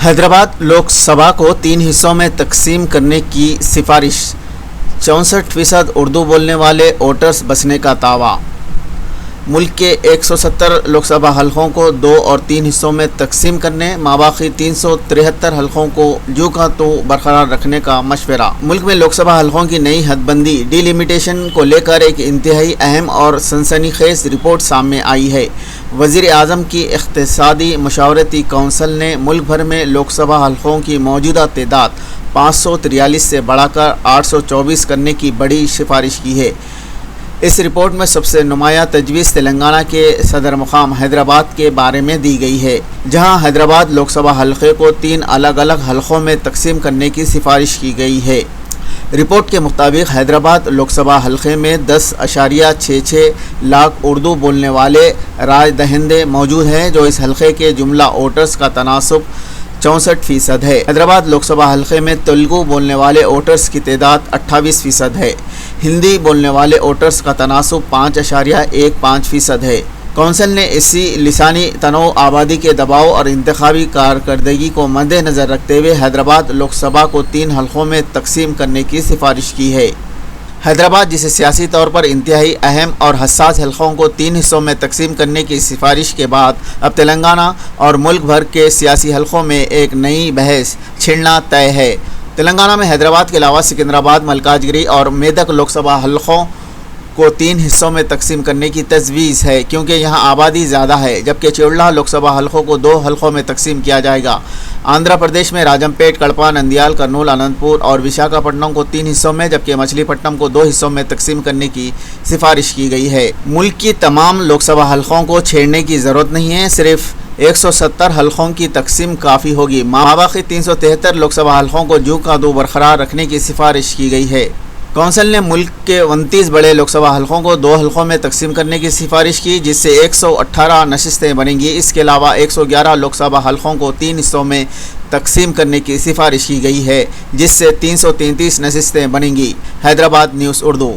حیدرآباد لوک سبھا کو 3 حصوں میں تقسیم کرنے کی سفارش، 64% اردو بولنے والے ووٹرز بسنے کا دعویٰ۔ ملک کے 170 لوک سبھا حلقوں کو 2 اور 3 حصوں میں تقسیم کرنے، ماباقی 373 حلقوں کو جو کا تو برقرار رکھنے کا مشورہ۔ ملک میں لوک سبھا حلقوں کی نئی حد بندی ڈی لمیٹیشن کو لے کر ایک انتہائی اہم اور سنسنی خیز رپورٹ سامنے آئی ہے۔ وزیر اعظم کی اقتصادی مشاورتی کونسل نے ملک بھر میں لوک سبھا حلقوں کی موجودہ تعداد 543 سے بڑھا کر 824 کرنے کی بڑی سفارش کی ہے۔ اس رپورٹ میں سب سے نمایاں تجویز تلنگانہ کے صدر مقام حیدرآباد کے بارے میں دی گئی ہے، جہاں حیدرآباد لوک سبھا حلقے کو 3 الگ الگ حلقوں میں تقسیم کرنے کی سفارش کی گئی ہے۔ رپورٹ کے مطابق حیدرآباد لوک سبھا حلقے میں 10.66 لاکھ اردو بولنے والے رائے دہندے موجود ہیں، جو اس حلقے کے جملہ ووٹرز کا تناسب 64% ہے۔ حیدرآباد لوک سبھا حلقے میں تیلگو بولنے والے ووٹرز کی تعداد 28% ہے۔ ہندی بولنے والے ووٹرز کا تناسب 5.15% ہے۔ کونسل نے اسی لسانی تنوع آبادی کے دباؤ اور انتخابی کارکردگی کو مد نظر رکھتے ہوئے حیدرآباد لوک سبھا کو 3 حلقوں میں تقسیم کرنے کی سفارش کی ہے۔ حیدرآباد، جسے سیاسی طور پر انتہائی اہم اور حساس حلقوں کو 3 حصوں میں تقسیم کرنے کی سفارش کے بعد اب تلنگانہ اور ملک بھر کے سیاسی حلقوں میں ایک نئی بحث چھڑنا طے ہے۔ تلنگانہ میں حیدرآباد کے علاوہ سکندرآباد، ملکاجگری اور میدک لوک سبھا حلقوں کو 3 حصوں میں تقسیم کرنے کی تجویز ہے، کیونکہ یہاں آبادی زیادہ ہے، جبکہ چیوڑلہ لوک سبھا حلقوں کو 2 حلقوں میں تقسیم کیا جائے گا۔ آندھرا پردیش میں راجم پیٹ، کڑپا، نندیال، کرنول، اننت پور اور وشاکھاپٹنم کو 3 حصوں میں، جبکہ مچھلی پٹنم کو 2 حصوں میں تقسیم کرنے کی سفارش کی گئی ہے۔ ملک کی تمام لوک سبھا حلقوں کو چھیڑنے کی ضرورت نہیں ہے، صرف 170 حلقوں کی تقسیم کافی ہوگی۔ ماباقی 373 لوک سبھا حلقوں کو جو کا دو برقرار رکھنے کی سفارش کی گئی ہے۔ کونسل نے ملک کے 29 بڑے لوک سبھا حلقوں کو 2 حلقوں میں تقسیم کرنے کی سفارش کی، جس سے 118 نشستیں بنیں گی۔ اس کے علاوہ 111 لوک سبھا حلقوں کو 3 حصوں میں تقسیم کرنے کی سفارش کی گئی ہے، جس سے 333 نشستیں بنیں گی۔ حیدرآباد نیوز اردو۔